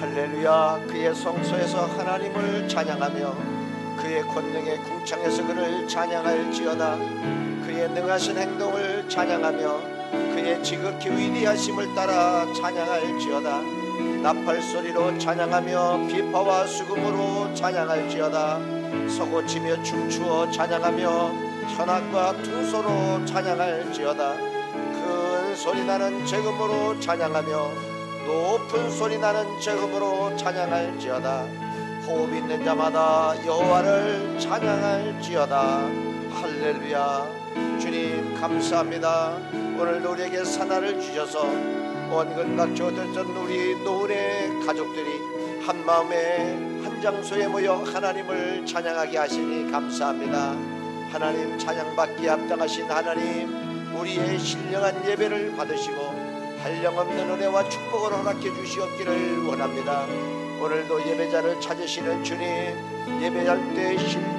할렐루야. 그의 성소에서 하나님을 찬양하며 그의 권능의 궁창에서 그를 찬양할지어다. 그의 능하신 행동을 찬양하며 그의 지극히 위대하심을 따라 찬양할지어다. 나팔소리로 찬양하며 비파와 수금으로 찬양할지어다. 서고치며 춤추어 찬양하며 현악과 퉁소로 찬양할지어다. 큰 소리나는 재금으로 찬양하며 높은 소리나는 재금으로 찬양할지어다. 호흡 있는 자마다 여호와를 찬양할지어다. 할렐루야. 주님 감사합니다. 오늘도 우리에게 사나를 주셔서 온 건각지 어쩌던 우리 노은의 가족들이 한마음에 한 장소에 모여 하나님을 찬양하게 하시니 감사합니다. 하나님 찬양받기에 합당하신 하나님, 우리의 신령한 예배를 받으시고 한량없는 은혜와 축복을 허락해 주시옵기를 원합니다. 오늘도 예배자를 찾으시는 주님, 예배할 때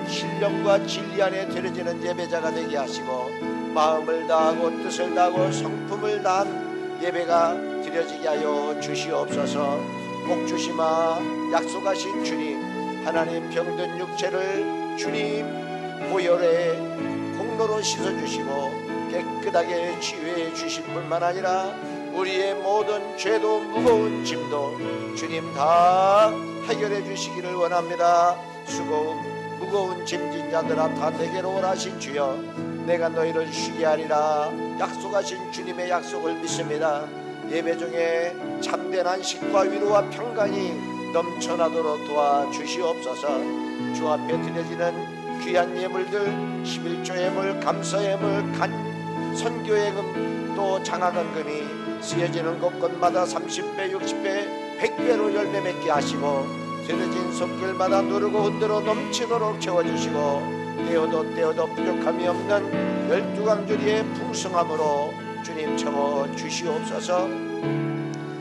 신령과 진리 안에 들여지는 예배자가 되게 하시고 마음을 다하고 뜻을 다하고 성품을 다한 예배가 드려지게 하여 주시옵소서. 복 주시마 약속하신 주님, 하나님 병든 육체를 주님 보혈의 공로로 씻어주시고 깨끗하게 치유해 주실 뿐만 아니라 우리의 모든 죄도 무거운 짐도 주님 다 해결해 주시기를 원합니다. 수고 무거운 짐진 자들아 다 내게로 오라 하신 주여, 내가 너희를 쉬게 하리라 약속하신 주님의 약속을 믿습니다. 예배 중에 참된 안식과 위로와 평강이 넘쳐나도록 도와주시옵소서. 주 앞에 드려지는 귀한 예물들, 11조 예물, 감사 예물, 선교예금 또 장학금이 쓰여지는 곳곳마다 30배, 60배, 100배로 열매 맺게 하시고 들어진 손길마다 누르고 흔들어 넘치도록 채워주시고 떼어도 부족함이 없는 12강줄이의 풍성함으로 주님 채워주시옵소서.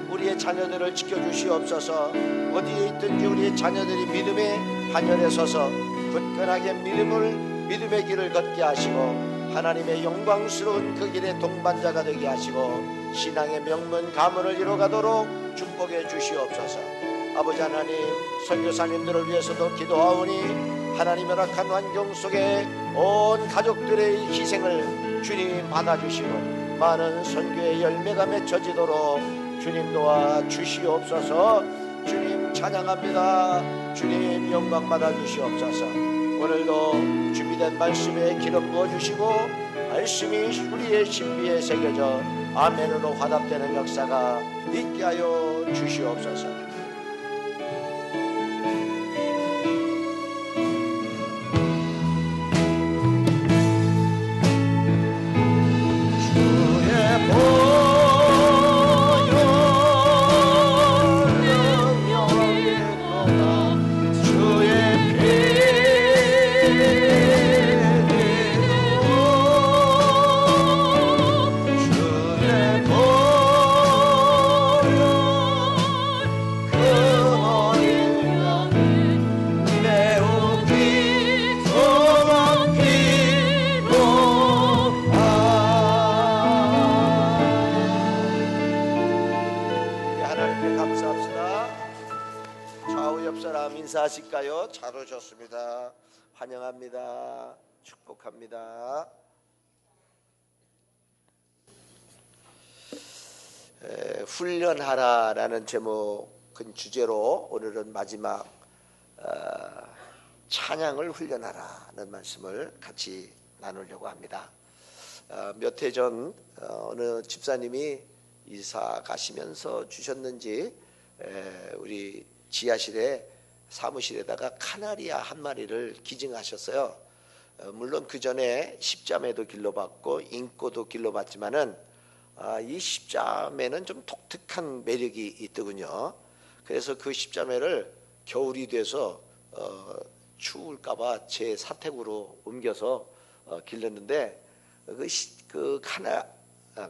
우리의 자녀들을 지켜주시옵소서. 어디에 있든지 우리의 자녀들이 믿음의 반열에 서서 굳건하게 믿음의 길을 걷게 하시고 하나님의 영광스러운 그 길의 동반자가 되게 하시고 신앙의 명문 가문을 이뤄가도록 축복해 주시옵소서. 아버지 하나님, 선교사님들을 위해서도 기도하오니 하나님 허락한 환경 속에 온 가족들의 희생을 주님 받아주시고 많은 선교의 열매가 맺혀지도록 주님 도와 주시옵소서. 주님 찬양합니다. 주님 영광 받아주시옵소서. 오늘도 준비된 말씀에 기름 부어주시고 말씀이 우리의 신비에 새겨져 아멘으로 화답되는 역사가 있게 하여 주시옵소서. 인사하실까요? 잘 오셨습니다. 환영합니다. 축복합니다. 훈련하라라는 제목은 주제로 오늘은 마지막 찬양을 훈련하라는 말씀을 같이 나누려고 합니다. 몇 해 전 어느 집사님이 이사 가시면서 주셨는지 우리 지하실에 사무실에다가 카나리아 한 마리를 기증하셨어요. 물론 그 전에 십자매도 길러봤고 인꼬도 길러봤지만은 이 십자매는 좀 독특한 매력이 있더군요. 그래서 그 십자매를 겨울이 돼서 추울까봐 제 사택으로 옮겨서 길렀는데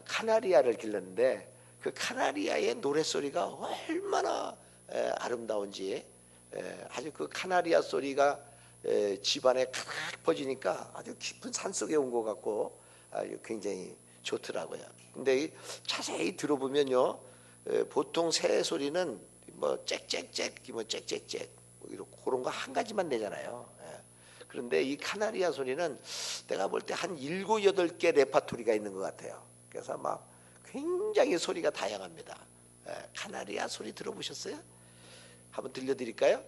카나리아를 길렀는데 그 카나리아의 노랫소리가 얼마나 아름다운지, 아주 그 카나리아 소리가 집안에 가득 퍼지니까 아주 깊은 산속에 온 것 같고 아주 굉장히 좋더라고요. 근데 자세히 들어보면요, 보통 새 소리는 뭐 짹짹짹, 뭐 짹짹짹 그런 거 한 가지만 내잖아요. 그런데 이 카나리아 소리는 내가 볼 때 한 7, 8개 레파토리가 있는 것 같아요. 그래서 막 굉장히 소리가 다양합니다. 카나리아 소리 들어보셨어요? 한번 들려드릴까요?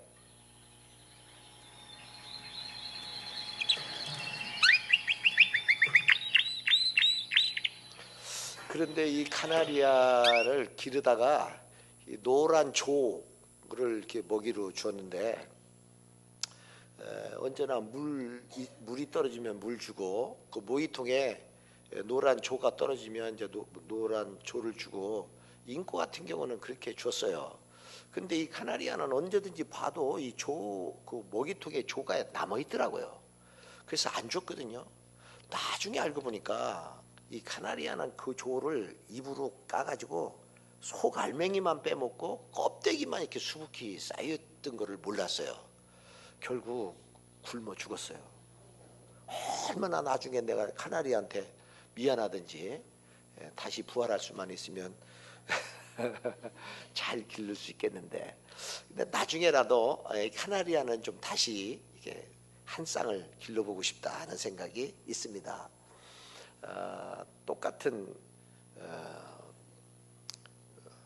그런데 이 카나리아를 기르다가 이 노란 조를 이렇게 먹이로 주었는데 언제나 물이 떨어지면 물 주고 그 모이통에 노란 조가 떨어지면 이제 노란 조를 주고 인코 같은 경우는 그렇게 줬어요. 근데 이 카나리아는 언제든지 봐도 이 그 모기통에 조가 남아 있더라고요. 그래서 안 줬거든요. 나중에 알고 보니까 이 카나리아는 그 조를 입으로 까가지고 속 알맹이만 빼먹고 껍데기만 이렇게 수북히 쌓였던 거를 몰랐어요. 결국 굶어 죽었어요. 얼마나 나중에 내가 카나리아한테 미안하든지 다시 부활할 수만 있으면 잘 기를 수 있겠는데, 근데 나중에라도 카나리아는 좀 다시 이렇게 한 쌍을 길러보고 싶다 하는 생각이 있습니다. 똑같은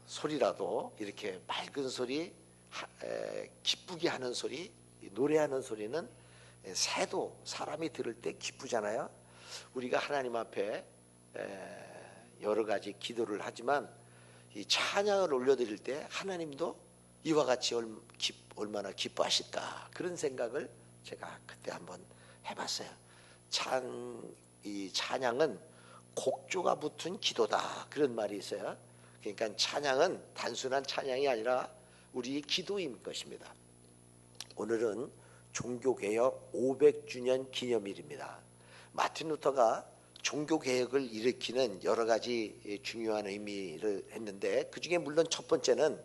소리라도 이렇게 맑은 소리, 기쁘게 하는 소리, 노래하는 소리는 새도 사람이 들을 때 기쁘잖아요. 우리가 하나님 앞에 여러 가지 기도를 하지만 이 찬양을 올려드릴 때 하나님도 이와 같이 얼마나 기뻐하실까, 그런 생각을 제가 그때 한번 해봤어요. 이 찬양은 곡조가 붙은 기도다, 그런 말이 있어요. 그러니까 찬양은 단순한 찬양이 아니라 우리의 기도인 것입니다. 오늘은 종교개혁 500주년 기념일입니다. 마틴 루터가 종교개혁을 일으키는 여러 가지 중요한 의미를 했는데, 그 중에 물론 첫 번째는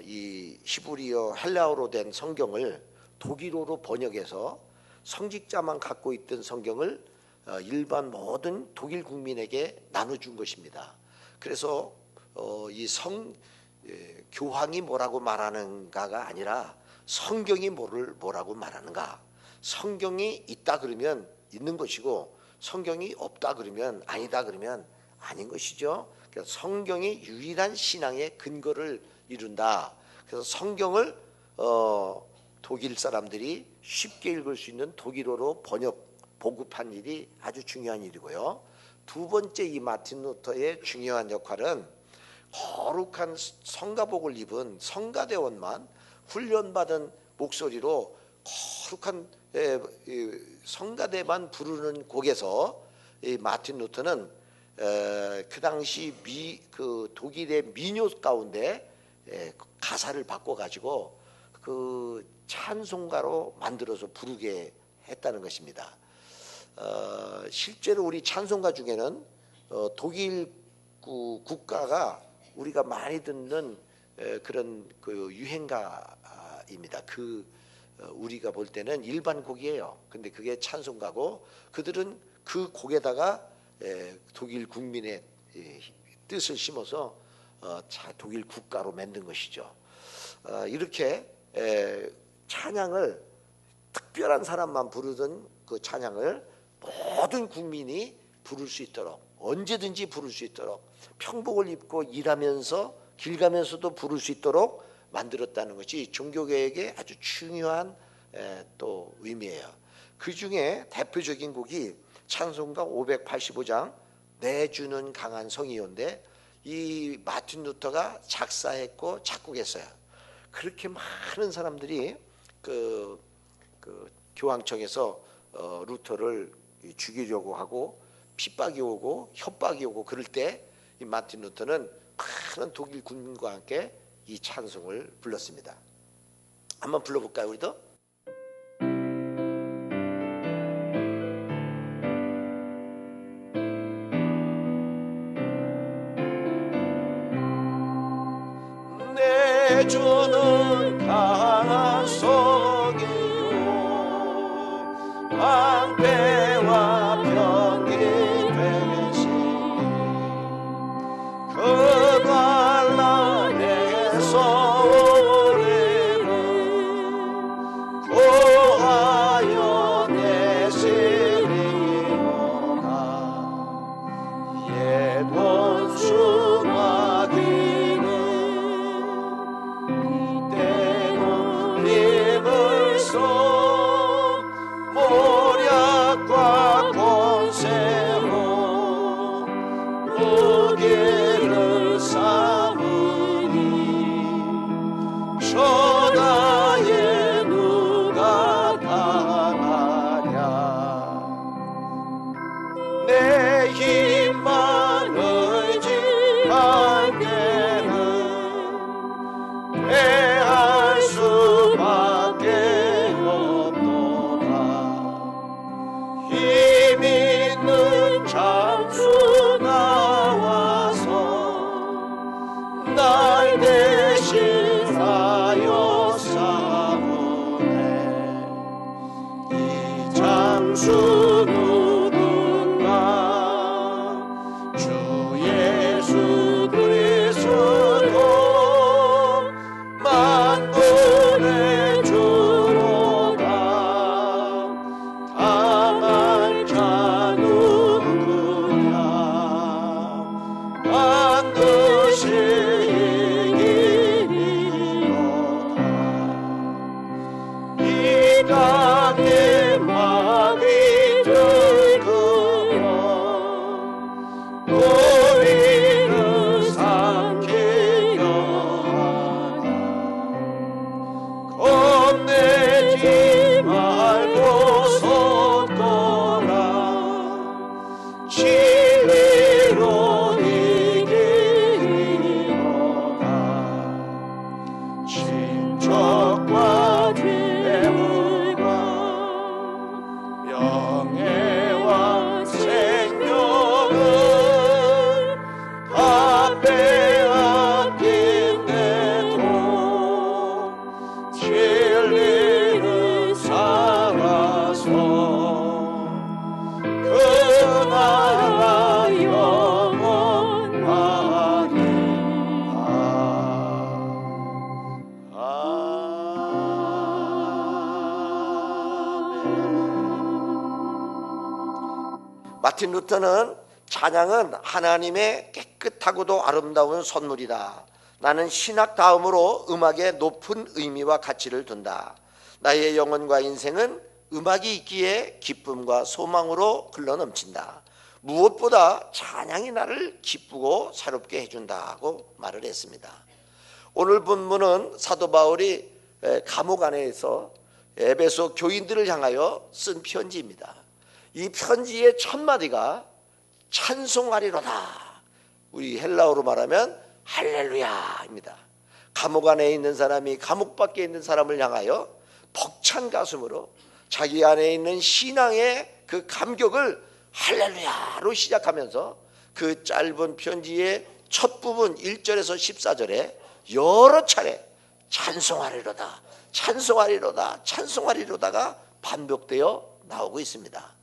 이 히브리어 헬라어로 된 성경을 독일어로 번역해서 성직자만 갖고 있던 성경을 일반 모든 독일 국민에게 나눠준 것입니다. 그래서 이 교황이 뭐라고 말하는가가 아니라 성경이 뭐라고 말하는가, 성경이 있다 그러면 있는 것이고 성경이 없다 그러면 아니다 그러면 아닌 것이죠. 그래서 성경이 유일한 신앙의 근거를 이룬다. 그래서 성경을 독일 사람들이 쉽게 읽을 수 있는 독일어로 보급한 일이 아주 중요한 일이고요. 두 번째 이 마틴 루터의 중요한 역할은 거룩한 성가복을 입은 성가대원만 훈련받은 목소리로 거룩한 성가대만 부르는 곡에서 이 마틴 루터는 그 당시 그 독일의 민요 가운데 가사를 바꿔가지고 그 찬송가로 만들어서 부르게 했다는 것입니다. 실제로 우리 찬송가 중에는 독일 국가가 우리가 많이 듣는 그런 그 유행가입니다. 우리가 볼 때는 일반 곡이에요. 근데 그게 찬송가고 그들은 그 곡에다가 독일 국민의 뜻을 심어서 독일 국가로 만든 것이죠. 이렇게 찬양을 특별한 사람만 부르던 그 찬양을 모든 국민이 부를 수 있도록 언제든지 부를 수 있도록 평복을 입고 일하면서 길 가면서도 부를 수 있도록 만들었다는 것이 종교개혁의 아주 중요한 또 의미예요. 그 중에 대표적인 곡이 찬송가 585장 내 주는 강한 성이요인데 이 마틴 루터가 작사했고 작곡했어요. 그렇게 많은 사람들이 그 교황청에서 루터를 죽이려고 하고 핍박이 오고 협박이 오고 그럴 때 이 마틴 루터는 많은 독일 군민과 함께 이 찬송을 불렀습니다. 한번 불러볼까요, 우리도? 내 주는 강한 성이요 방패와 병기 되시니 그 관란에서 우리를 구하여 내시리로다. 옛 원수 마귀는 이때도 힘을 써 모략과 권세로 무기를 삼으니 천하에 누가 당하랴. 내 힘만 의지할 때는 패할 수밖에 없도다. 힘 있는 장수 나와서 날 대신하여 싸우네. 이 장수 누군가 주 예수 그리스도 만군의 주로다. 당할 자 누구냐 반드시 이기리로다. 이 땅의 마귀들 그여 우리를 삼키려 하나. 겁내지 말고 섰거라. 진리로 이기리로다. 친척과 재물과 명예와 생명을 다 빼앗긴데도 진리를 살아서 그 나라 영원하리. 마틴 루터는 찬양은 하나님의 깨끗하고도 아름다운 선물이다. 나는 신학 다음으로 음악에 높은 의미와 가치를 둔다. 나의 영혼과 인생은 음악이 있기에 기쁨과 소망으로 흘러넘친다. 무엇보다 찬양이 나를 기쁘고 새롭게 해준다고 말을 했습니다. 오늘 본문은 사도 바울이 감옥 안에서 에베소 교인들을 향하여 쓴 편지입니다. 이 편지의 첫 마디가 찬송하리로다. 우리 헬라어로 말하면 할렐루야입니다. 감옥 안에 있는 사람이 감옥 밖에 있는 사람을 향하여 벅찬 가슴으로 자기 안에 있는 신앙의 그 감격을 할렐루야로 시작하면서 그 짧은 편지의 첫 부분 1절에서 14절에 여러 차례 찬송하리로다, 찬송하리로다, 찬송하리로다가 반복되어 나오고 있습니다.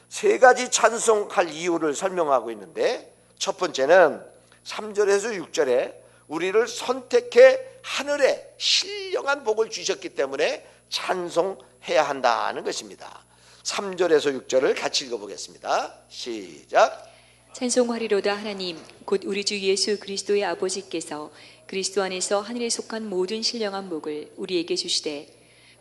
세 가지 찬송할 이유를 설명하고 있는데, 첫 번째는 3절에서 6절에 우리를 선택해 하늘에 신령한 복을 주셨기 때문에 찬송해야 한다는 것입니다. 3절에서 6절을 같이 읽어보겠습니다. 시작. 찬송하리로다 하나님 곧 우리 주 예수 그리스도의 아버지께서 그리스도 안에서 하늘에 속한 모든 신령한 복을 우리에게 주시되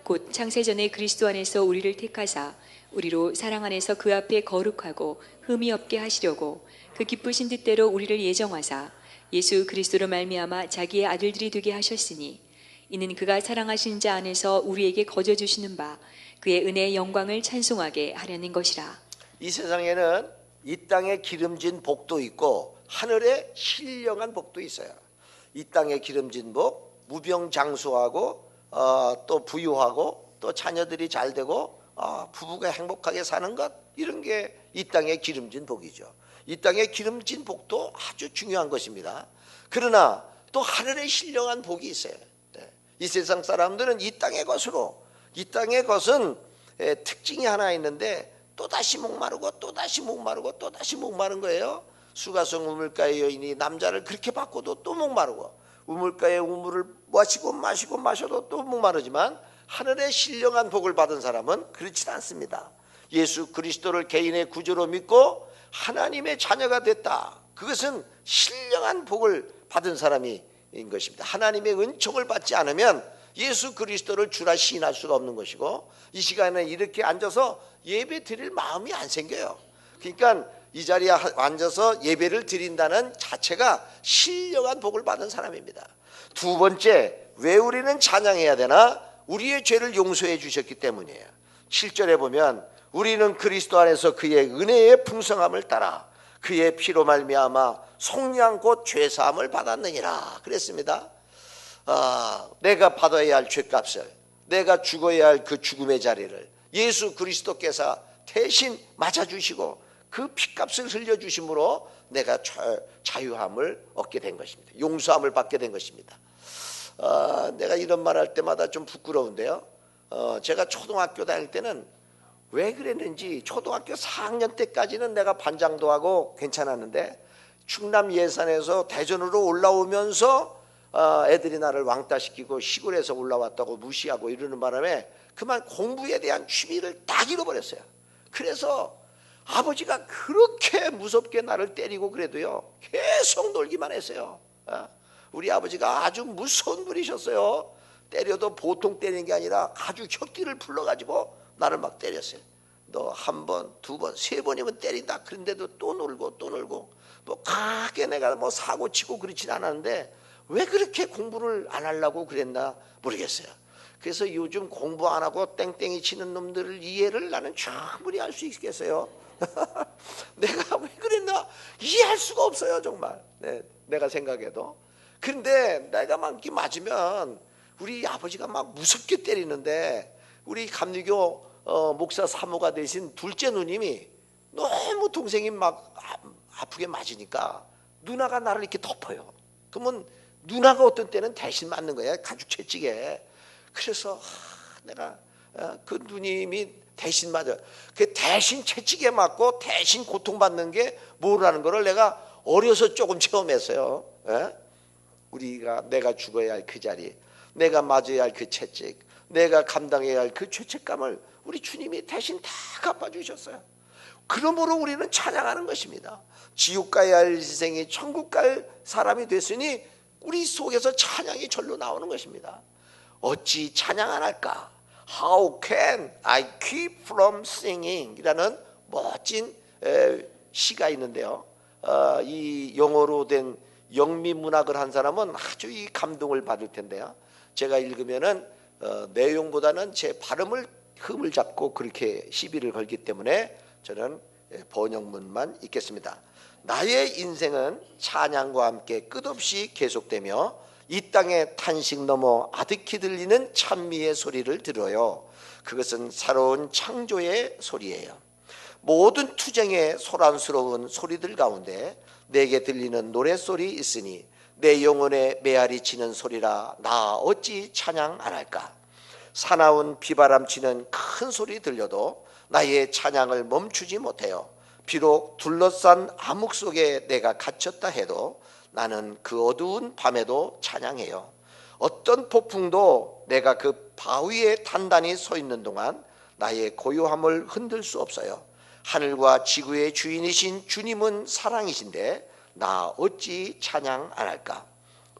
곧 창세전에 그리스도 안에서 우리를 택하사 우리로 사랑 안에서 그 앞에 거룩하고 흠이 없게 하시려고 그 기쁘신 뜻대로 우리를 예정하사 예수 그리스도로 말미암아 자기의 아들들이 되게 하셨으니 이는 그가 사랑하신 자 안에서 우리에게 거저 주시는 바 그의 은혜의 영광을 찬송하게 하려는 것이라. 이 세상에는 이 땅에 기름진 복도 있고 하늘에 신령한 복도 있어요. 이 땅에 기름진 복, 무병장수하고 또 부유하고 또 자녀들이 잘 되고 부부가 행복하게 사는 것, 이런 게 이 땅의 기름진 복이죠. 이 땅의 기름진 복도 아주 중요한 것입니다. 그러나 또 하늘에 신령한 복이 있어요. 이 세상 사람들은 이 땅의 것으로, 이 땅의 것은 특징이 하나 있는데 또다시 목마르고 또다시 목마르고 또다시 목마른 거예요. 수가성 우물가의 여인이 남자를 그렇게 바꿔도 또 목마르고, 우물가의 우물을 마시고 마시고 마셔도 또 목마르지만 하늘의 신령한 복을 받은 사람은 그렇지 않습니다. 예수 그리스도를 개인의 구주로 믿고 하나님의 자녀가 됐다. 그것은 신령한 복을 받은 사람인 것입니다. 하나님의 은총을 받지 않으면 예수 그리스도를 주라 시인할 수가 없는 것이고, 이 시간에 이렇게 앉아서 예배 드릴 마음이 안 생겨요. 그러니까 이 자리에 앉아서 예배를 드린다는 자체가 신령한 복을 받은 사람입니다. 두 번째, 왜 우리는 찬양해야 되나? 우리의 죄를 용서해 주셨기 때문이에요. 7절에 보면 우리는 그리스도 안에서 그의 은혜의 풍성함을 따라 그의 피로 말미암아 속량 곧 죄사함을 받았느니라 그랬습니다. 내가 받아야 할 죄값을, 내가 죽어야 할 그 죽음의 자리를 예수 그리스도께서 대신 맞아주시고 그 피값을 흘려주심으로 내가 자유함을 얻게 된 것입니다. 용서함을 받게 된 것입니다. 내가 이런 말 할 때마다 좀 부끄러운데요. 제가 초등학교 다닐 때는 왜 그랬는지 초등학교 4학년 때까지는 내가 반장도 하고 괜찮았는데 충남 예산에서 대전으로 올라오면서 애들이 나를 왕따시키고 시골에서 올라왔다고 무시하고 이러는 바람에 그만 공부에 대한 취미를 딱 잃어버렸어요. 그래서 아버지가 그렇게 무섭게 나를 때리고 그래도요 계속 놀기만 했어요. 우리 아버지가 아주 무서운 분이셨어요. 때려도 보통 때리는 게 아니라 아주 혓기를 풀러가지고 나를 막 때렸어요. 너 한 번, 두 번, 세 번이면 때린다. 그런데도 또 놀고 또 놀고, 뭐 크게 내가 뭐 사고 치고 그렇진 않았는데 왜 그렇게 공부를 안 하려고 그랬나 모르겠어요. 그래서 요즘 공부 안 하고 땡땡이 치는 놈들을 이해를 나는 충분히 할 수 있겠어요. 내가 왜 그랬나 이해할 수가 없어요 정말. 내가 생각해도. 그런데 내가 막 이렇게 맞으면 우리 아버지가 막 무섭게 때리는데 우리 감리교 목사 사모가 되신 둘째 누님이 너무 동생이 막 아프게 맞으니까 누나가 나를 이렇게 덮어요. 그러면 누나가 어떤 때는 대신 맞는 거야, 가죽 채찍에. 그래서 내가 그 누님이 대신 맞아. 그 대신 채찍에 맞고 대신 고통받는 게 뭐라는 거를 내가 어려서 조금 체험했어요. 내가 죽어야 할 그 자리, 내가 맞아야 할 그 채찍, 내가 감당해야 할 그 죄책감을 우리 주님이 대신 다 갚아주셨어요. 그러므로 우리는 찬양하는 것입니다. 지옥 가야 할 인생이 천국 갈 사람이 됐으니 우리 속에서 찬양이 절로 나오는 것입니다. 어찌 찬양 안 할까? How can I keep from singing? 이라는 멋진 시가 있는데요. 이 영어로 된 영미문학을 한 사람은 아주 이 감동을 받을 텐데요. 제가 읽으면은 내용보다는 제 발음을 흠을 잡고 그렇게 시비를 걸기 때문에 저는 번역문만 읽겠습니다. 나의 인생은 찬양과 함께 끝없이 계속되며 이 땅의 탄식 넘어 아득히 들리는 찬미의 소리를 들어요. 그것은 새로운 창조의 소리예요. 모든 투쟁의 소란스러운 소리들 가운데 내게 들리는 노랫소리 있으니 내 영혼에 메아리 치는 소리라 나 어찌 찬양 안 할까. 사나운 비바람치는 큰 소리 들려도 나의 찬양을 멈추지 못해요. 비록 둘러싼 암흑 속에 내가 갇혔다 해도 나는 그 어두운 밤에도 찬양해요. 어떤 폭풍도 내가 그 바위에 단단히 서 있는 동안 나의 고요함을 흔들 수 없어요. 하늘과 지구의 주인이신 주님은 사랑이신데 나 어찌 찬양 안 할까.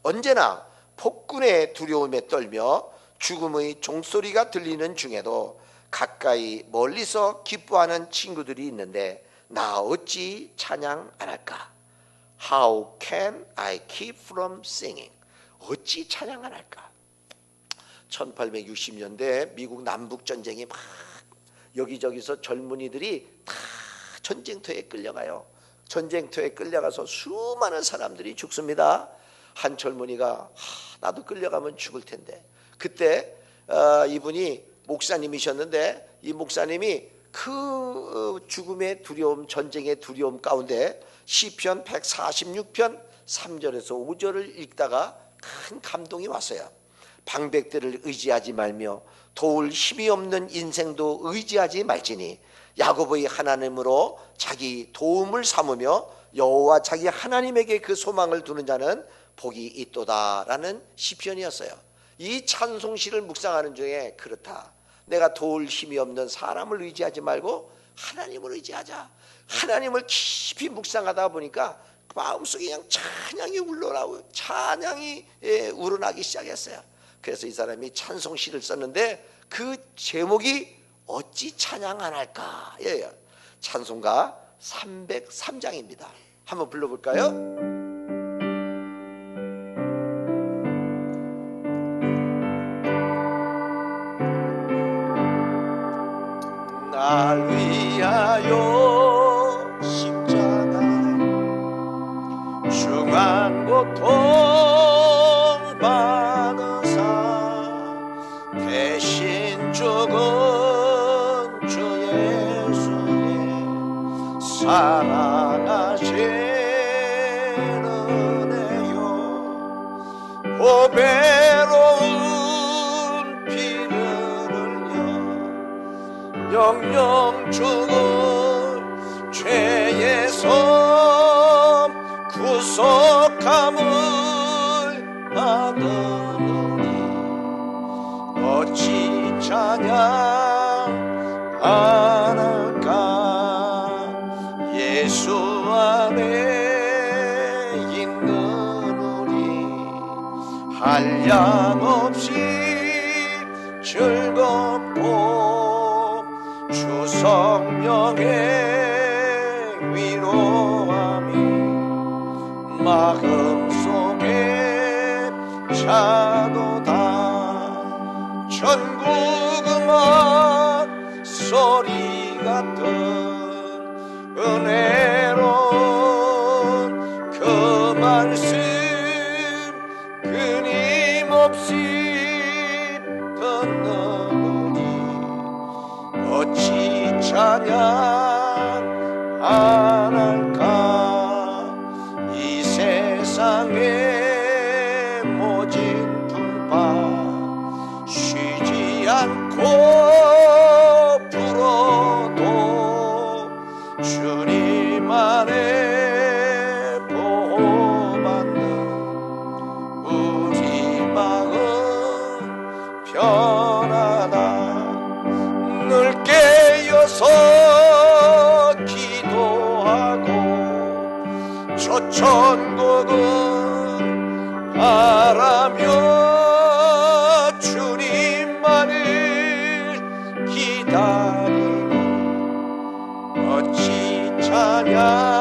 언제나 폭군의 두려움에 떨며 죽음의 종소리가 들리는 중에도 가까이 멀리서 기뻐하는 친구들이 있는데 나 어찌 찬양 안 할까. How can I keep from singing? 어찌 찬양 안 할까. 1860년대 미국 남북전쟁이 막 여기저기서 젊은이들이 다 전쟁터에 끌려가요. 전쟁터에 끌려가서 수많은 사람들이 죽습니다. 한 젊은이가 나도 끌려가면 죽을 텐데, 그때 이분이 목사님이셨는데 이 목사님이 그 죽음의 두려움, 전쟁의 두려움 가운데 시편 146편 3절에서 5절을 읽다가 큰 감동이 왔어요. 방백들을 의지하지 말며 도울 힘이 없는 인생도 의지하지 말지니 야곱의 하나님으로 자기 도움을 삼으며 여호와 자기 하나님에게 그 소망을 두는 자는 복이 있도다라는 시편이었어요. 이 찬송시를 묵상하는 중에 그렇다. 내가 도울 힘이 없는 사람을 의지하지 말고 하나님을 의지하자. 하나님을 깊이 묵상하다 보니까 마음속에 그냥 찬양이 울러나고 찬양이 우러나기 시작했어요. 그래서 이 사람이 찬송시를 썼는데 그 제목이 어찌 찬양 안 할까. 예, 찬송가 303장입니다. 한번 불러볼까요? 날 위하여 십자가에 중한 고통 받으사 대신 죽은 주 예수의 사랑하신 은혜요 보배로운 피를 흘려 영영 죽은 죄에서 구속함을 받으니 어찌 찬양 안 할까. 예수 안에 있는 우리 한량없이 즐겁고 주 성령의 위로함이 마음속에 차도다. 전국 음악 소리 같은 은혜로운 그 말씀 끊임없이 듣는 어찌 찬양 안 할까. 이 세상의 모진 풍파 쉬지 않고 불어도 주님 안에 보호받는 우리 마음 편하다. 늘 깨어서 기도하고 저 천국은 바라며 주님만을 기다리니 어찌 찬양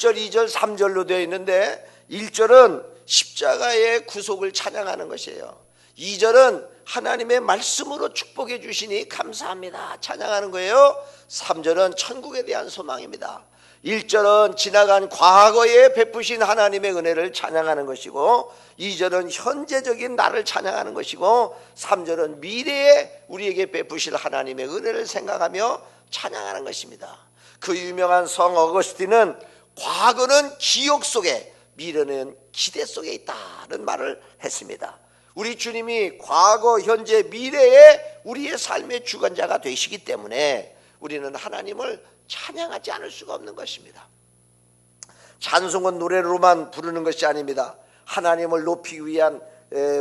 1절, 2절, 3절로 되어 있는데 1절은 십자가의 구속을 찬양하는 것이에요. 2절은 하나님의 말씀으로 축복해 주시니 감사합니다 찬양하는 거예요. 3절은 천국에 대한 소망입니다. 1절은 지나간 과거에 베푸신 하나님의 은혜를 찬양하는 것이고, 2절은 현재적인 나를 찬양하는 것이고, 3절은 미래에 우리에게 베푸실 하나님의 은혜를 생각하며 찬양하는 것입니다. 그 유명한 성 어거스틴은 과거는 기억 속에, 미래는 기대 속에 있다는 말을 했습니다. 우리 주님이 과거, 현재, 미래에 우리의 삶의 주관자가 되시기 때문에 우리는 하나님을 찬양하지 않을 수가 없는 것입니다. 찬송은 노래로만 부르는 것이 아닙니다. 하나님을 높이기 위한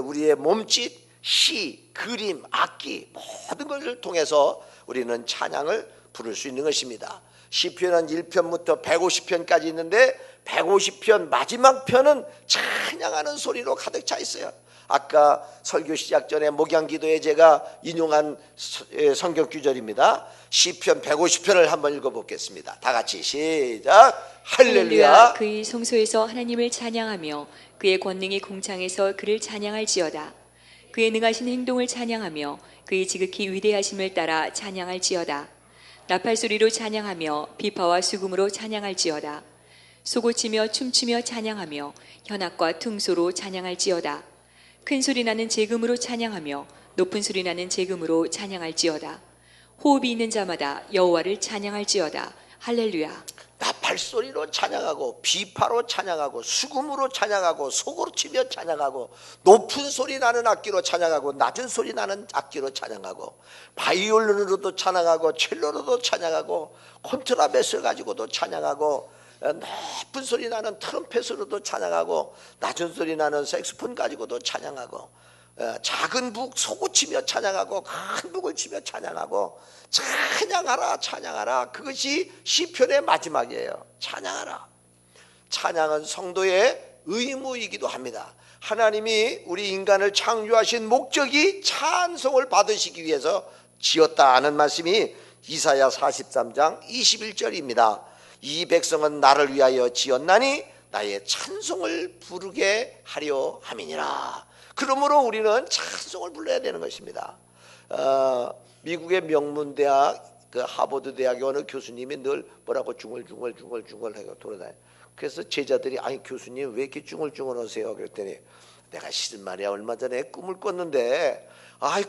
우리의 몸짓, 시, 그림, 악기 모든 것을 통해서 우리는 찬양을 부를 수 있는 것입니다. 시편은 1편부터 150편까지 있는데 150편 마지막 편은 찬양하는 소리로 가득 차 있어요. 아까 설교 시작 전에 목양기도에 제가 인용한 성경 구절입니다. 시편 150편을 한번 읽어보겠습니다. 다 같이 시작. 할렐루야. 그의 성소에서 하나님을 찬양하며 그의 권능의 공창에서 그를 찬양할지어다. 그의 능하신 행동을 찬양하며 그의 지극히 위대하심을 따라 찬양할지어다. 나팔소리로 찬양하며 비파와 수금으로 찬양할지어다. 소고치며 춤추며 찬양하며 현악과 퉁소로 찬양할지어다. 큰 소리 나는 제금으로 찬양하며 높은 소리 나는 제금으로 찬양할지어다. 호흡이 있는 자마다 여호와를 찬양할지어다. 할렐루야. 나팔소리로 찬양하고 비파로 찬양하고 수금으로 찬양하고 소고로 치며 찬양하고 높은 소리 나는 악기로 찬양하고 낮은 소리 나는 악기로 찬양하고 바이올린으로도 찬양하고 첼로로도 찬양하고 콘트라베스 가지고도 찬양하고 높은 소리 나는 트럼펫으로도 찬양하고 낮은 소리 나는 색소폰 가지고도 찬양하고 작은 북 소고치며 찬양하고 큰 북을 치며 찬양하고 찬양하라 찬양하라. 그것이 시편의 마지막이에요. 찬양하라. 찬양은 성도의 의무이기도 합니다. 하나님이 우리 인간을 창조하신 목적이 찬송을 받으시기 위해서 지었다 하는 말씀이 이사야 43장 21절입니다. 이 백성은 나를 위하여 지었나니 나의 찬송을 부르게 하려 함이니라. 그러므로 우리는 찬송을 불러야 되는 것입니다. 미국의 명문대학 그 하버드 대학의 어느 교수님이 늘 뭐라고 중얼중얼 하고 돌아다녀요. 그래서 제자들이 아니 교수님 왜 이렇게 중얼중얼 하세요? 그랬더니 내가 싫은 말이야. 얼마 전에 꿈을 꿨는데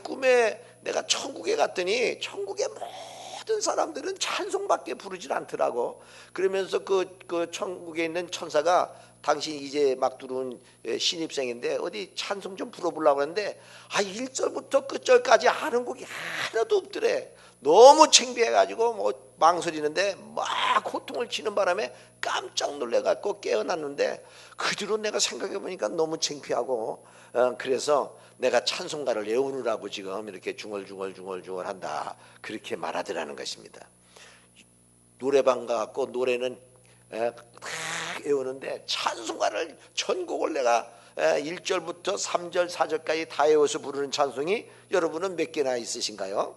꿈에 내가 천국에 갔더니 천국의 모든 사람들은 찬송밖에 부르질 않더라고. 그러면서 그 천국에 있는 천사가 당신 이제 막 들어온 신입생인데 어디 찬송 좀 불러보려고 하는데 1절부터 끝절까지 아는 곡이 하나도 없더래. 너무 창피해가지고 뭐 망설이는데 막 호통을 치는 바람에 깜짝 놀래갖고 깨어났는데 그 뒤로 내가 생각해보니까 너무 창피하고 그래서 내가 찬송가를 외우느라고 지금 이렇게 중얼중얼 한다 그렇게 말하더라는 것입니다. 노래방 가갖고 노래는 다 외우는데 찬송가를 전곡을 내가 1절부터 3절 4절까지 다 외워서 부르는 찬송이 여러분은 몇 개나 있으신가요?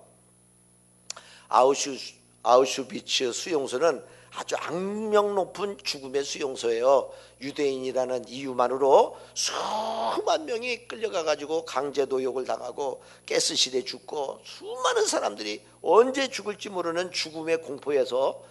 아우슈비츠 수용소는 아주 악명 높은 죽음의 수용소예요. 유대인이라는 이유만으로 수만 명이 끌려가가지고 강제노역을 당하고 가스실에 죽고 수많은 사람들이 언제 죽을지 모르는 죽음의 공포에서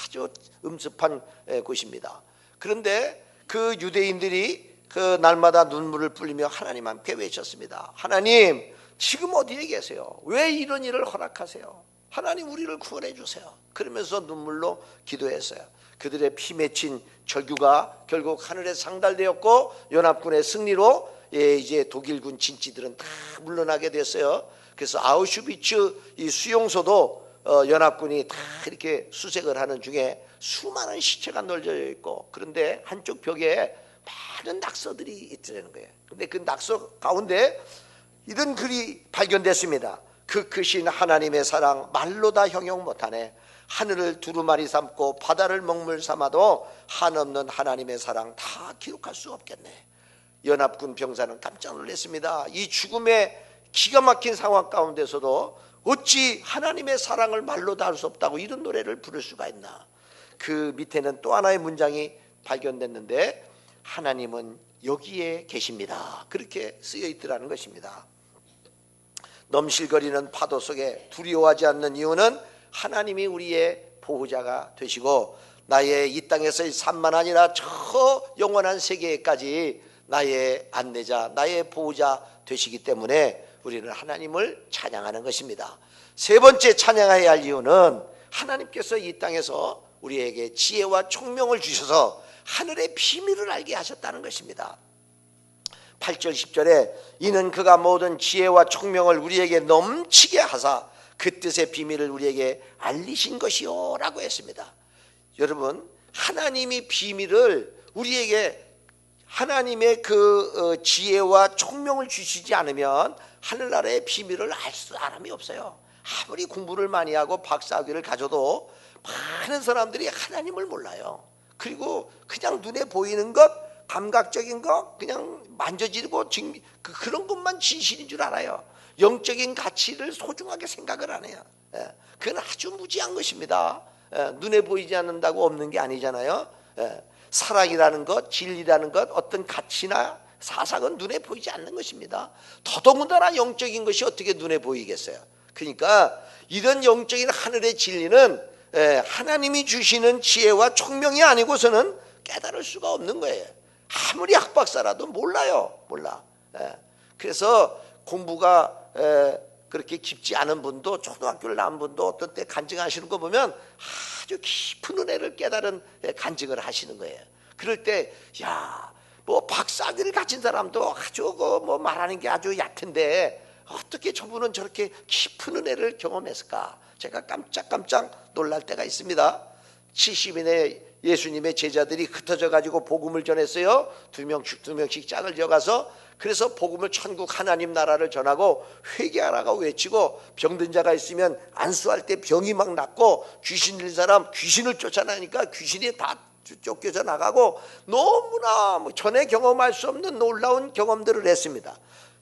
아주 음습한 곳입니다. 그런데 그 유대인들이 그 날마다 눈물을 뿌리며 하나님 함께 외쳤습니다. 하나님 지금 어디에 계세요? 왜 이런 일을 허락하세요? 하나님 우리를 구원해 주세요. 그러면서 눈물로 기도했어요. 그들의 피 맺힌 절규가 결국 하늘에 상달되었고 연합군의 승리로 이제 독일군 진지들은 다 물러나게 됐어요. 그래서 아우슈비츠 이 수용소도 연합군이 다 이렇게 수색을 하는 중에 수많은 시체가 널려 있고 그런데 한쪽 벽에 많은 낙서들이 있더라는 거예요. 근데 그 낙서 가운데 이런 글이 발견됐습니다. 그 크신 하나님의 사랑 말로 다 형용 못하네. 하늘을 두루마리 삼고 바다를 먹물 삼아도 한없는 하나님의 사랑 다 기록할 수 없겠네. 연합군 병사는 깜짝 놀랐습니다. 이 죽음의 기가 막힌 상황 가운데서도 어찌 하나님의 사랑을 말로 다 할 수 없다고 이런 노래를 부를 수가 있나. 그 밑에는 또 하나의 문장이 발견됐는데 하나님은 여기에 계십니다. 그렇게 쓰여 있더라는 것입니다. 넘실거리는 파도 속에 두려워하지 않는 이유는 하나님이 우리의 보호자가 되시고 나의 이 땅에서의 삶만 아니라 저 영원한 세계까지 나의 안내자, 나의 보호자 되시기 때문에 우리는 하나님을 찬양하는 것입니다. 세 번째 찬양해야 할 이유는 하나님께서 이 땅에서 우리에게 지혜와 총명을 주셔서 하늘의 비밀을 알게 하셨다는 것입니다. 8절 10절에 이는 그가 모든 지혜와 총명을 우리에게 넘치게 하사 그 뜻의 비밀을 우리에게 알리신 것이요 라고 했습니다. 여러분, 하나님이 비밀을 우리에게 하나님의 그 지혜와 총명을 주시지 않으면 하늘나라의 비밀을 알 사람이 없어요. 아무리 공부를 많이 하고 박사학위를 가져도 많은 사람들이 하나님을 몰라요. 그리고 그냥 눈에 보이는 것, 감각적인 것, 그냥 만져지고 그런 것만 진실인 줄 알아요. 영적인 가치를 소중하게 생각을 안 해요. 그건 아주 무지한 것입니다. 눈에 보이지 않는다고 없는 게 아니잖아요. 사랑이라는 것, 진리라는 것, 어떤 가치나 사상은 눈에 보이지 않는 것입니다. 더더군다나 영적인 것이 어떻게 눈에 보이겠어요. 그러니까 이런 영적인 하늘의 진리는 하나님이 주시는 지혜와 총명이 아니고서는 깨달을 수가 없는 거예요. 아무리 학박사라도 몰라요. 몰라. 그래서 공부가 그렇게 깊지 않은 분도, 초등학교를 나온 분도 어떤 때 간증하시는 거 보면 아주 깊은 은혜를 깨달은 간증을 하시는 거예요. 그럴 때 뭐 박사학위를 가진 사람도 아주 뭐 말하는 게 아주 얕은데 어떻게 저분은 저렇게 깊은 은혜를 경험했을까? 제가 깜짝 놀랄 때가 있습니다. 70인의 예수님의 제자들이 흩어져 가지고 복음을 전했어요. 두 명씩 짝을 지어가서 그래서 복음을 천국 하나님 나라를 전하고 회개하라고 외치고 병든 자가 있으면 안수할 때 병이 막 낫고 귀신 들린 사람 귀신을 쫓아나니까 귀신이 다 쫓겨져 나가고 너무나 전에 경험할 수 없는 놀라운 경험들을 했습니다.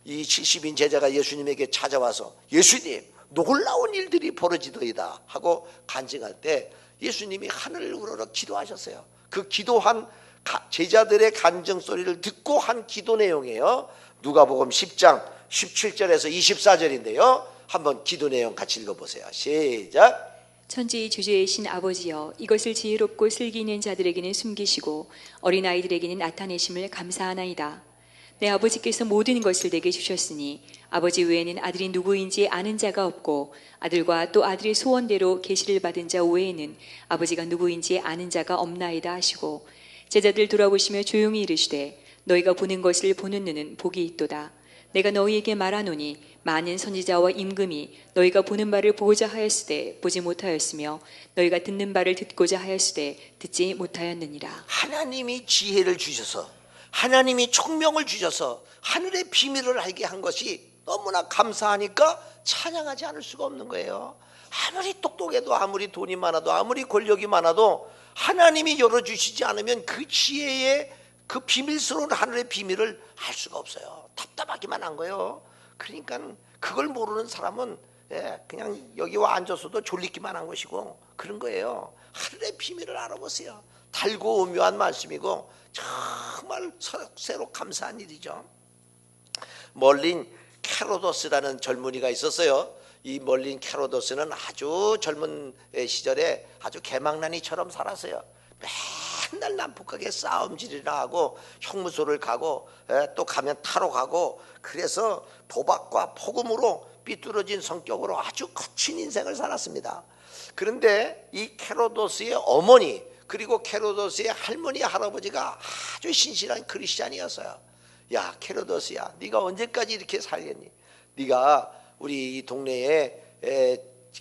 이 70인 제자가 예수님에게 찾아와서 예수님 놀라운 일들이 벌어지더이다 하고 간증할 때 예수님이 하늘을 우러러 기도하셨어요. 그 기도한 제자들의 간증 소리를 듣고 한 기도 내용이에요. 누가복음 10장 17절에서 24절인데요. 한번 기도 내용 같이 읽어보세요. 시작. 천지의 주제이신 아버지여, 이것을 지혜롭고 슬기 있는 자들에게는 숨기시고 어린아이들에게는 나타내심을 감사하나이다. 내 아버지께서 모든 것을 내게 주셨으니 아버지 외에는 아들이 누구인지 아는 자가 없고 아들과 또 아들의 소원대로 계시를 받은 자 외에는 아버지가 누구인지 아는 자가 없나이다 하시고 제자들 돌아보시며 조용히 이르시되 너희가 보는 것을 보는 눈은 복이 있도다. 내가 너희에게 말하노니 많은 선지자와 임금이 너희가 보는 바를 보고자 하였으되 보지 못하였으며 너희가 듣는 바를 듣고자 하였으되 듣지 못하였느니라. 하나님이 지혜를 주셔서 하나님이 총명을 주셔서 하늘의 비밀을 알게 한 것이 너무나 감사하니까 찬양하지 않을 수가 없는 거예요. 아무리 똑똑해도 아무리 돈이 많아도 아무리 권력이 많아도 하나님이 열어주시지 않으면 그 지혜의 그 비밀스러운 하늘의 비밀을 알 수가 없어요. 답답하기만 한 거예요. 그러니까 그걸 모르는 사람은 그냥 여기 와 앉아서도 졸리기만 한 것이고 그런 거예요. 하늘의 비밀을 알아보세요. 달고 오묘한 말씀이고 정말 새로 감사한 일이죠. 멀린 캐로도스라는 젊은이가 있었어요. 이 멀린 캐로도스는 아주 젊은 시절에 아주 개망나니처럼 살았어요. 맨날 난폭하게 싸움질이나 하고 형무소를 가고 또 가면 타러 가고 그래서 도박과 폭음으로 삐뚤어진 성격으로 아주 거친 인생을 살았습니다. 그런데 이 캐로도스의 어머니 그리고 캐로도스의 할머니 할아버지가 아주 신실한 크리스찬이었어요. 야 캐로도스야, 네가 언제까지 이렇게 살겠니? 네가 우리 이 동네에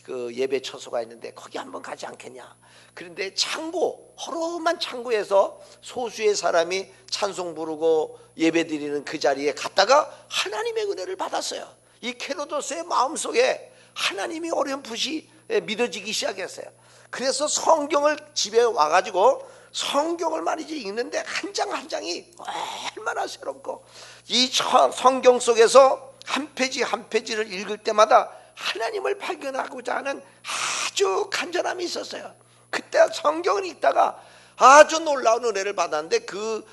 그 예배 처소가 있는데 거기 한번 가지 않겠냐? 그런데 창고, 허름한 창고에서 소수의 사람이 찬송 부르고 예배 드리는 그 자리에 갔다가 하나님의 은혜를 받았어요. 이 캐로도스의 마음속에 하나님이 어렴풋이 믿어지기 시작했어요. 그래서 성경을 집에 와가지고 성경을 말이지 읽는데 한 장 한 장이 얼마나 새롭고 이 성경 속에서 한 페이지 한 페이지를 읽을 때마다 하나님을 발견하고자 하는 아주 간절함이 있었어요. 그때 성경을 읽다가 아주 놀라운 은혜를 받았는데 그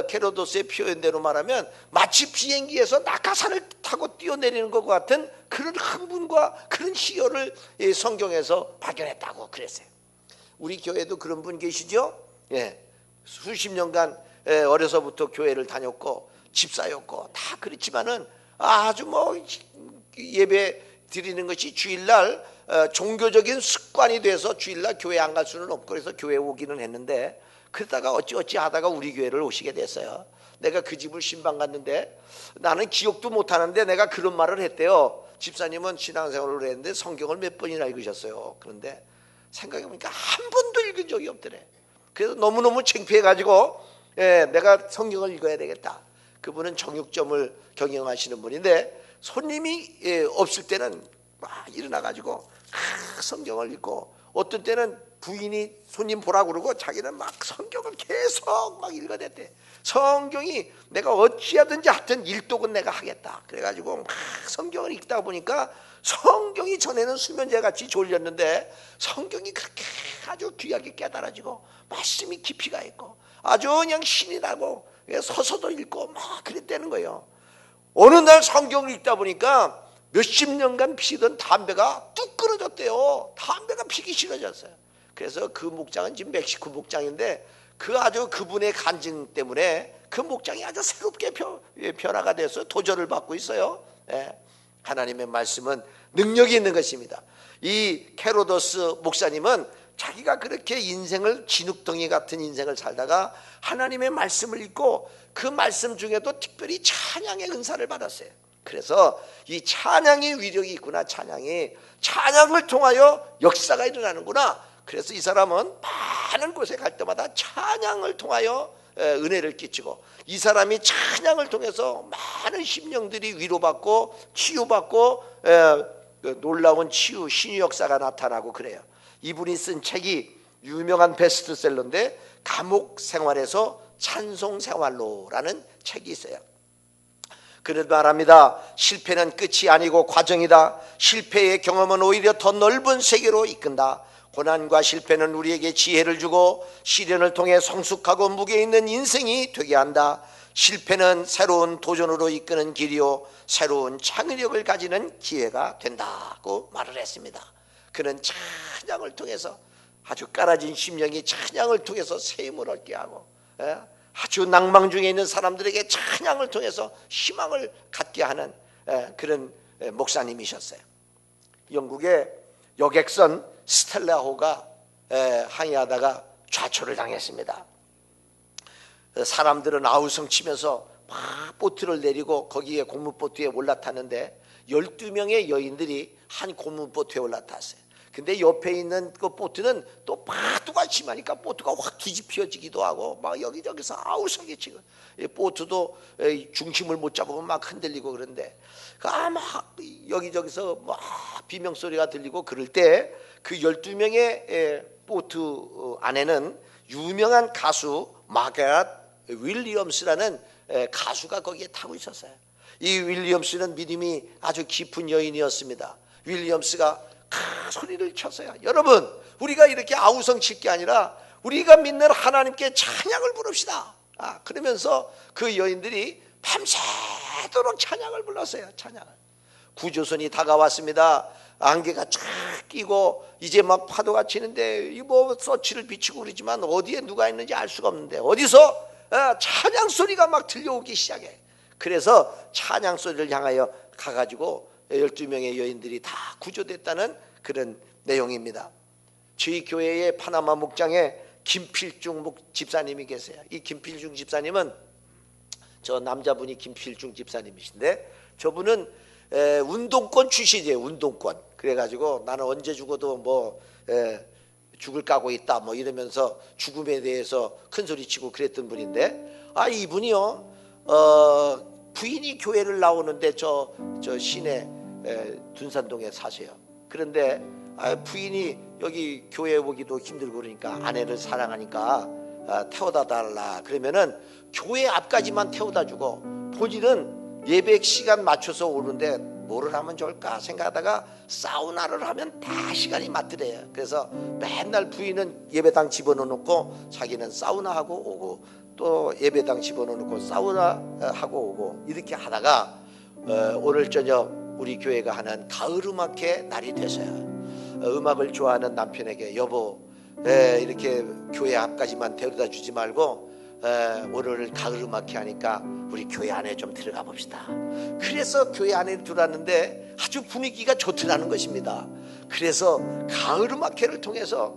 케로도스의 표현대로 말하면 마치 비행기에서 낙하산을 타고 뛰어내리는 것과 같은 그런 흥분과 그런 희열을 성경에서 발견했다고 그랬어요. 우리 교회도 그런 분 계시죠? 예, 수십 년간 어려서부터 교회를 다녔고 집사였고 다 그렇지만은 아주 예배 드리는 것이 주일날 종교적인 습관이 돼서 주일날 교회 안 갈 수는 없고 그래서 교회 오기는 했는데 그러다가 어찌 하다가 우리 교회를 오시게 됐어요. 내가 그 집을 신방 갔는데 나는 기억도 못하는데 내가 그런 말을 했대요. 집사님은 신앙생활을 했는데 성경을 몇 번이나 읽으셨어요. 그런데 생각해보니까 한 번도 읽은 적이 없더래. 그래서 너무너무 창피해가지고 내가 성경을 읽어야 되겠다. 그분은 정육점을 경영하시는 분인데 손님이 없을 때는 막 일어나가지고 성경을 읽고 어떤 때는 부인이 손님 보라고 그러고 자기는 막 성경을 계속 막 읽어댔대. 성경이 내가 어찌하든지 하여튼 일독은 내가 하겠다. 그래가지고 막 성경을 읽다 보니까 성경이 전에는 수면제같이 졸렸는데 성경이 그렇게 아주 귀하게 깨달아지고 말씀이 깊이가 있고 아주 그냥 신이 나고 서서도 읽고 막 그랬다는 거예요. 어느 날 성경을 읽다 보니까 몇십 년간 피던 담배가 뚝 끊어졌대요. 담배가 피기 싫어졌어요. 그래서 그 목장은 지금 멕시코 목장인데 그분의 간증 때문에 그 목장이 아주 새롭게 변화가 돼서 도전을 받고 있어요. 하나님의 말씀은 능력이 있는 것입니다. 이 케로도스 목사님은 자기가 그렇게 인생을 진흙덩이 같은 인생을 살다가 하나님의 말씀을 읽고 그 말씀 중에도 특별히 찬양의 은사를 받았어요. 그래서 이 찬양의 위력이 있구나. 찬양을 통하여 역사가 일어나는구나. 그래서 이 사람은 많은 곳에 갈 때마다 찬양을 통하여 은혜를 끼치고 이 사람이 찬양을 통해서 많은 심령들이 위로받고 치유받고 놀라운 치유 신유 역사가 나타나고 그래요. 이분이 쓴 책이 유명한 베스트셀러인데 감옥 생활에서 찬송 생활로라는 책이 있어요. 그래도 말합니다. 실패는 끝이 아니고 과정이다. 실패의 경험은 오히려 더 넓은 세계로 이끈다. 고난과 실패는 우리에게 지혜를 주고 시련을 통해 성숙하고 무게 있는 인생이 되게 한다. 실패는 새로운 도전으로 이끄는 길이요 새로운 창의력을 가지는 기회가 된다고 말을 했습니다. 그는 찬양을 통해서 아주 깔아진 심령이 찬양을 통해서 새 힘을 얻게 하고 아주 낭망 중에 있는 사람들에게 찬양을 통해서 희망을 갖게 하는 그런 목사님이셨어요. 영국의 여객선 스텔라호가 항해하다가 좌초를 당했습니다. 사람들은 아우성 치면서 막 보트를 내리고 거기에 고무보트에 올라탔는데 12명의 여인들이 한 고무보트에 올라탔어요. 근데 옆에 있는 그 보트는 또 파도가 심하니까 보트가 확 뒤집혀지기도 하고 막 여기저기서 아우성이 지금 보트도 중심을 못 잡으면 막 흔들리고 그런데 아마 여기저기서 막 비명소리가 들리고 그럴 때 그 12명의 보트 안에는 유명한 가수 마가렛 윌리엄스라는 가수가 거기에 타고 있었어요. 이 윌리엄스는 믿음이 아주 깊은 여인이었습니다. 윌리엄스가 소리를 쳤어요. 여러분, 우리가 이렇게 아우성 칠 게 아니라 우리가 믿는 하나님께 찬양을 부릅시다. 그러면서 그 여인들이 밤새도록 찬양을 불렀어요. 찬양을. 구조선이 다가왔습니다. 안개가 쫙 끼고 이제 막 파도가 치는데 뭐 서치를 비치고 그러지만 어디에 누가 있는지 알 수가 없는데 어디서 찬양 소리가 막 들려오기 시작해. 그래서 찬양 소리를 향하여 가가지고 12명의 여인들이 다 구조됐다는 그런 내용입니다. 저희 교회의 파나마 목장에 김필중 집사님이 계세요. 이 김필중 집사님은 저 남자분이 김필중 집사님이신데 저분은 운동권 출신이에요. 운동권. 그래가지고 나는 언제 죽어도 뭐 죽을 까고 있다 뭐 이러면서 죽음에 대해서 큰 소리치고 그랬던 분인데 이분이요 부인이 교회를 나오는데 저 시내 둔산동에 사세요. 그런데 부인이 여기 교회 오기도 힘들고 그러니까 아내를 사랑하니까 태워다 달라 그러면은 교회 앞까지만 태워다 주고 본인은 예배 시간 맞춰서 오는데 뭐를 하면 좋을까 생각하다가 사우나를 하면 다 시간이 맞더래요. 그래서 맨날 부인은 예배당 집어넣고 자기는 사우나하고 오고, 또 예배당 집어넣고 사우나하고 오고, 이렇게 하다가 오늘 저녁 우리 교회가 하는 가을 음악회 날이 됐어요. 음악을 좋아하는 남편에게 여보, 이렇게 교회 앞까지만 데려다 주지 말고 오늘 가을 음악회 하니까 우리 교회 안에 좀 들어가 봅시다. 그래서 교회 안에 들어왔는데 아주 분위기가 좋더라는 것입니다. 그래서 가을 음악회를 통해서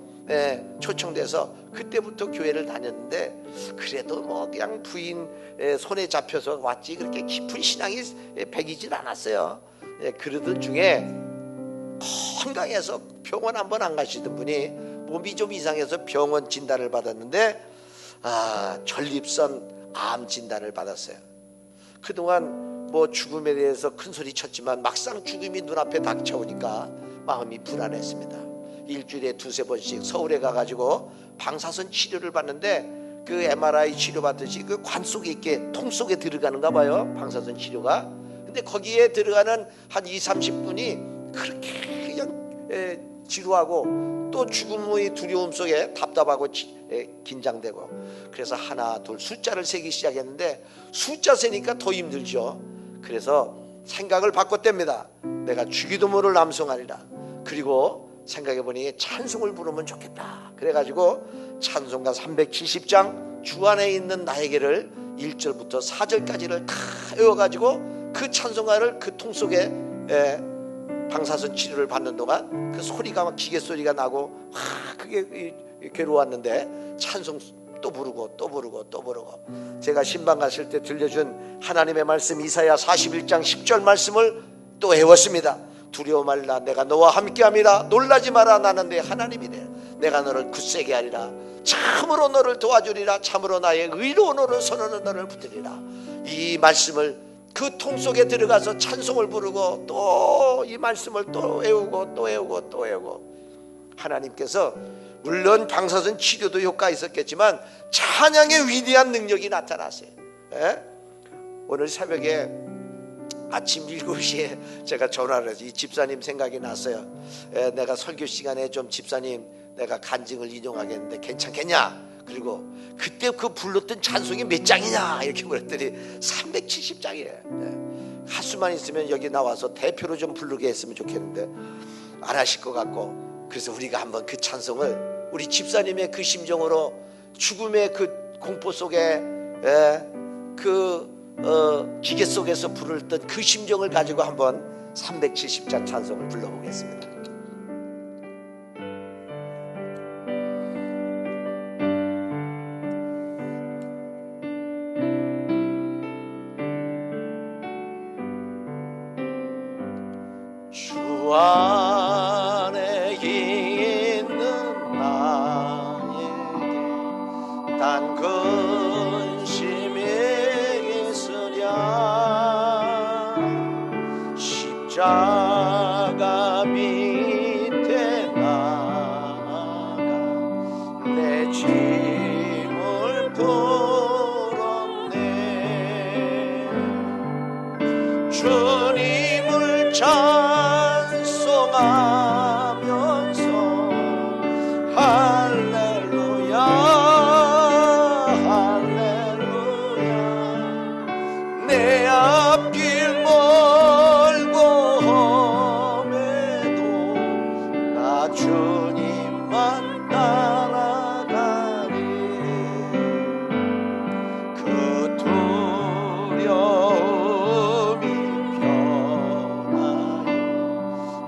초청돼서 그때부터 교회를 다녔는데, 그래도 뭐 그냥 부인 손에 잡혀서 왔지 그렇게 깊은 신앙이 배기질 않았어요. 그러던 중에 건강해서 병원 한번 안 가시던 분이 몸이 좀 이상해서 병원 진단을 받았는데 전립선 암 진단을 받았어요. 그동안 뭐 죽음에 대해서 큰 소리 쳤지만 막상 죽음이 눈앞에 닥쳐오니까 마음이 불안했습니다. 일주일에 두세 번씩 서울에 가가지고 방사선 치료를 받는데, 그 MRI 치료 받듯이 그 관 속에 있게 통 속에 들어가는가 봐요, 방사선 치료가. 근데 거기에 들어가는 한 20-30분이 그렇게 그냥 지루하고 또 죽음의 두려움 속에 답답하고 긴장되고, 그래서 하나 둘 숫자를 세기 시작했는데 숫자 세니까 더 힘들죠. 그래서 생각을 바꿨답니다. 내가 주기도문을 암송하리라. 그리고 생각해보니 찬송을 부르면 좋겠다. 그래가지고 찬송가 370장 주 안에 있는 나에게를 1절부터 4절까지를 다 외워가지고 그 찬송가를 그 통 속에 방사선 치료를 받는 동안 그 소리가 막 기계 소리가 나고 그게 괴로웠는데 찬송 또 부르고 또 부르고 또 부르고, 제가 신방 갔을 때 들려준 하나님의 말씀 이사야 41장 10절 말씀을 또 외웠습니다. 두려워 말라, 내가 너와 함께함이라. 놀라지 마라, 나는 내 하나님이래. 내가 너를 굳세게 하리라. 참으로 너를 도와주리라. 참으로 나의 의로운 오를 손으로 너를 붙들리라. 이 말씀을 그 통 속에 들어가서 찬송을 부르고 또 이 말씀을 또 외우고 또 외우고 또 외우고, 하나님께서 물론 방사선 치료도 효과 있었겠지만 찬양의 위대한 능력이 나타났어요. 오늘 새벽에 아침 7시에 제가 전화를 해서 이 집사님 생각이 났어요. 내가 설교 시간에 좀 집사님 내가 간증을 인용하겠는데 괜찮겠냐? 그리고 그때 그 불렀던 찬송이 몇 장이냐 이렇게 물었더니 370장이래. 할 수만 있으면 여기 나와서 대표로 좀 부르게 했으면 좋겠는데 안 하실 것 같고, 그래서 우리가 한번 그 찬송을 우리 집사님의 그 심정으로 죽음의 그 공포 속에 기계 속에서 부르던 그 심정을 가지고 한번 370장 찬송을 불러보겠습니다. 주 안에 있는 나에게 단 근심이 있으랴. 십자가 밑에 나가 내 짐을 풀었네. 주님을 찬송하면서 할렐루야 할렐루야. 내 앞길 멀고 험해도 나 주님만 따라가리. 그 두려움이 변하여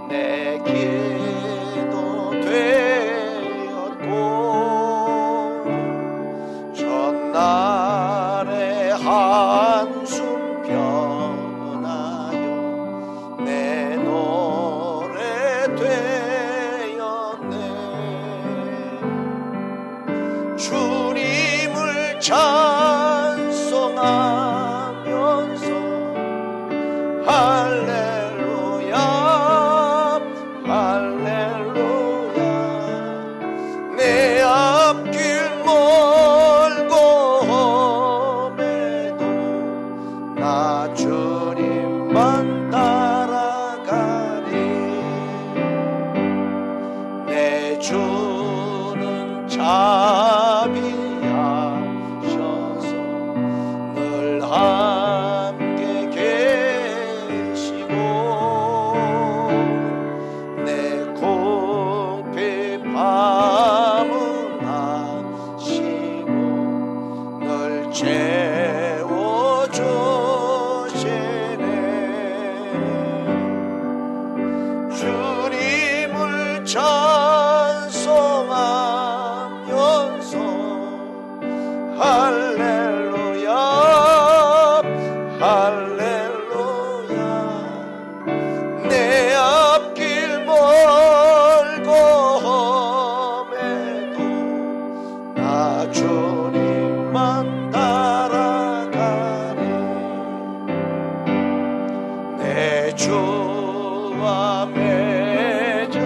내 기도 되었고, 전날의 한숨 변하여 내 노래 되었네. 주님을 찬송하면서 할렐루야 할렐루야. 내 앞길 멀고 험해도 나 주님만 따라가리. 나 주님만 따라가리. 내 주와 맺은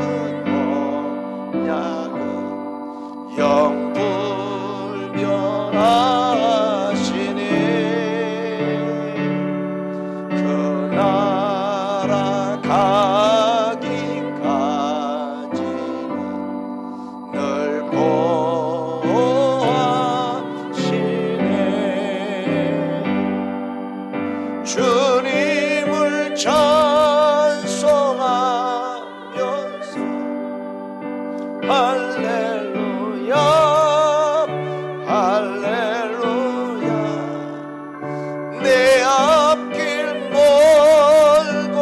언약은 영불변하시니 그 나라 가기까지는 늘 보호하시네. 주님을 찬송하면서 할렐루야 할렐루야. 내 앞길 멀고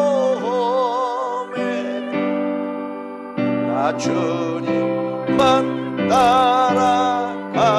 험해도 나 주님만 따라가리.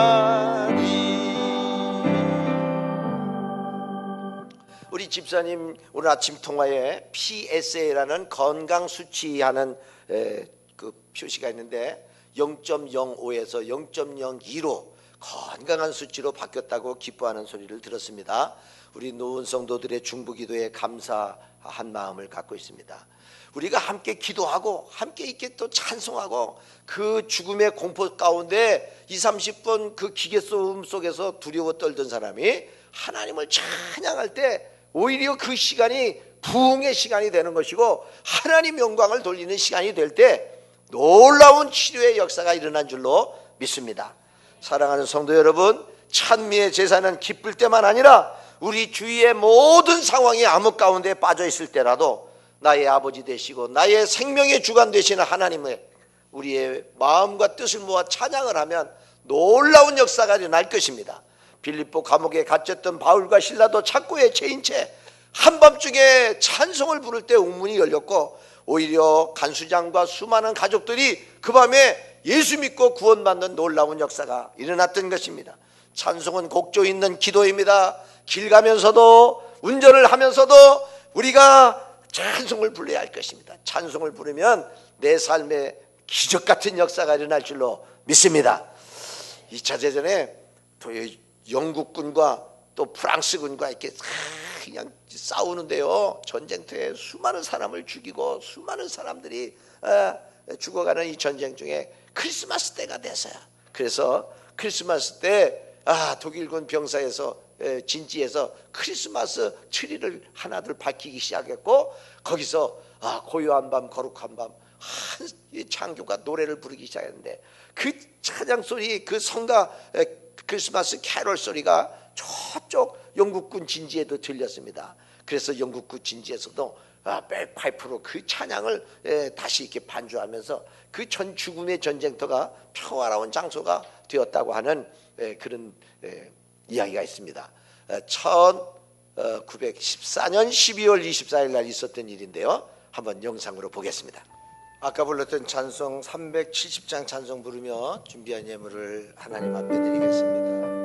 우리 집사님 오늘 아침 통화에 PSA라는 건강 수치하는 그 표시가 있는데 0.05에서 0.02로 건강한 수치로 바뀌었다고 기뻐하는 소리를 들었습니다. 우리 노은 성도들의 중보기도에 감사한 마음을 갖고 있습니다. 우리가 함께 기도하고 함께 이렇게 또 찬송하고 그 죽음의 공포 가운데 20-30분 그 기계 소음 속에서 두려워 떨던 사람이 하나님을 찬양할 때 오히려 그 시간이 부흥의 시간이 되는 것이고 하나님 영광을 돌리는 시간이 될 때 놀라운 치료의 역사가 일어난 줄로 믿습니다. 사랑하는 성도 여러분, 찬미의 제사는 기쁠 때만 아니라 우리 주위의 모든 상황이 암흑 가운데 빠져 있을 때라도 나의 아버지 되시고 나의 생명의 주관 되시는 하나님의 우리의 마음과 뜻을 모아 찬양을 하면 놀라운 역사가 일어날 것입니다. 빌립보 감옥에 갇혔던 바울과 실라도 착고에 채인 채 한밤중에 찬송을 부를 때 웅문이 열렸고 오히려 간수장과 수많은 가족들이 그 밤에 예수 믿고 구원받는 놀라운 역사가 일어났던 것입니다. 찬송은 곡조 있는 기도입니다. 길 가면서도 운전을 하면서도 우리가 찬송을 불러야 할 것입니다. 찬송을 부르면 내 삶에 기적 같은 역사가 일어날 줄로 믿습니다. 2차 대전에 또 영국군과 또 프랑스군과 이렇게 그냥 싸우는데요, 전쟁터에 수많은 사람을 죽이고 수많은 사람들이 죽어가는 이 전쟁 중에 크리스마스 때가 됐어요. 그래서 크리스마스 때 독일군 병사에서 진지에서 크리스마스 트리를 하나둘 밝히기 시작했고 거기서 고요한 밤 거룩한 밤 한 창교가 노래를 부르기 시작했는데 그 찬양 소리, 그 성가 크리스마스 캐롤 소리가 저쪽 영국군 진지에도 들렸습니다. 그래서 영국군 진지에서도 백파이프로 그 찬양을 다시 이렇게 반주하면서 그 전 죽음의 전쟁터가 평화로운 장소가 되었다고 하는 그런 이야기가 있습니다. 1914년 12월 24일 날 있었던 일인데요, 한번 영상으로 보겠습니다. 아까 불렀던 찬송 370장 찬송 부르며 준비한 예물을 하나님 앞에 드리겠습니다.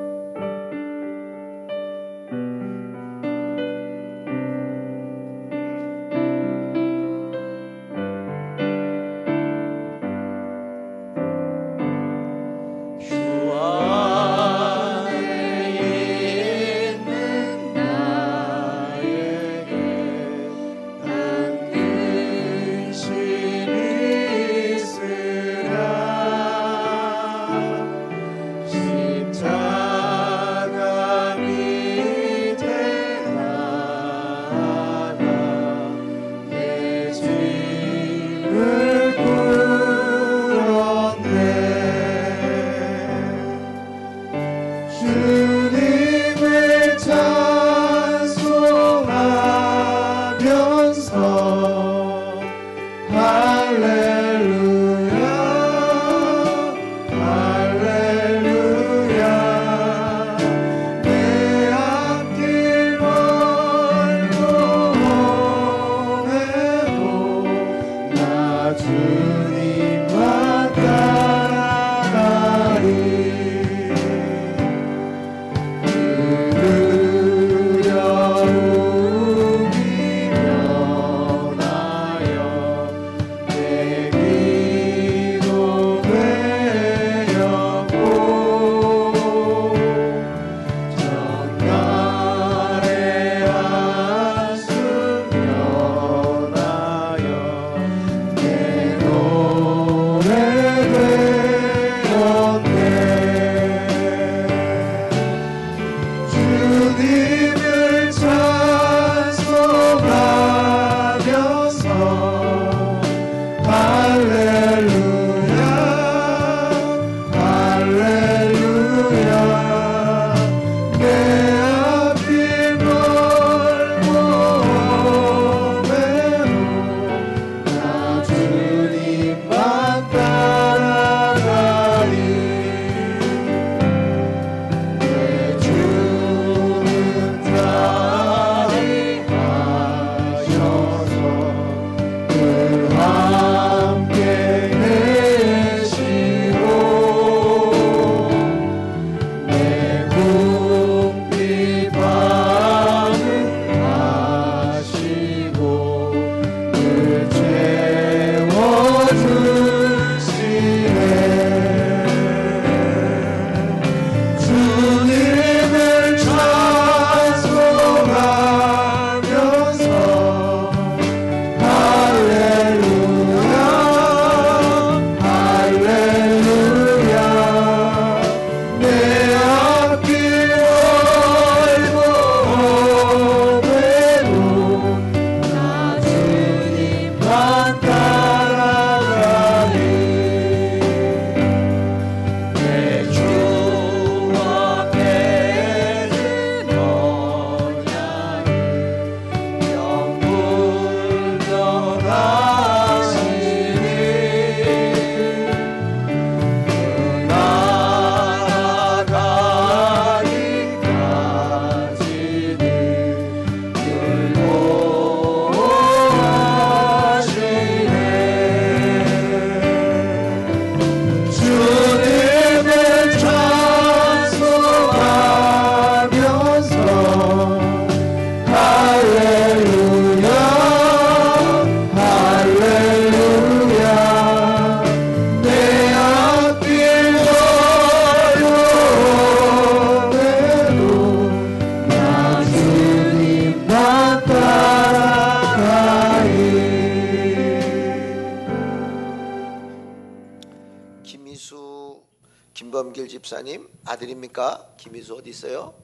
목사님 아들입니까? 김희수 어디 있어요?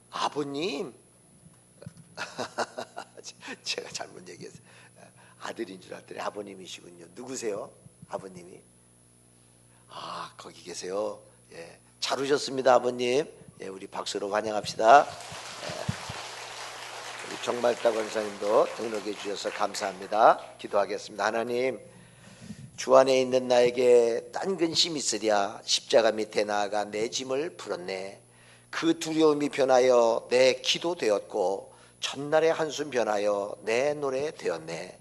아버님. 제가 잘못 얘기했어요. 아들인 줄 알았더니 아버님이시군요. 누구세요? 아버님이? 아, 거기 계세요. 예, 잘 오셨습니다, 아버님. 예, 우리 박수로 환영합시다. 우리 정말따 권사님도 등록해 주셔서 감사합니다. 기도하겠습니다. 하나님, 주 안에 있는 나에게 딴 근심 있으랴 십자가 밑에 나아가 내 짐을 풀었네. 그 두려움이 변하여 내 기도 되었고 첫날의 한숨 변하여 내 노래 되었네.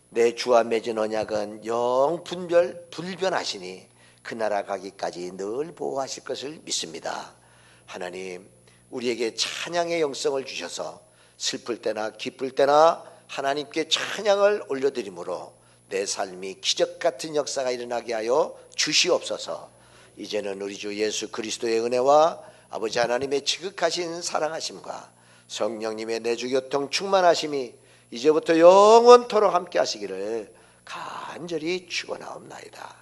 내 주와 맺은 언약은 영 불변하시니 그 나라 가기까지 늘 보호하실 것을 믿습니다. 하나님, 우리에게 찬양의 영성을 주셔서 슬플 때나 기쁠 때나 하나님께 찬양을 올려드림으로 내 삶이 기적 같은 역사가 일어나게 하여 주시옵소서. 이제는 우리 주 예수 그리스도의 은혜와 아버지 하나님의 지극하신 사랑하심과 성령님의 내주교통 충만하심이 이제부터 영원토록 함께 하시기를 간절히 축원하옵나이다.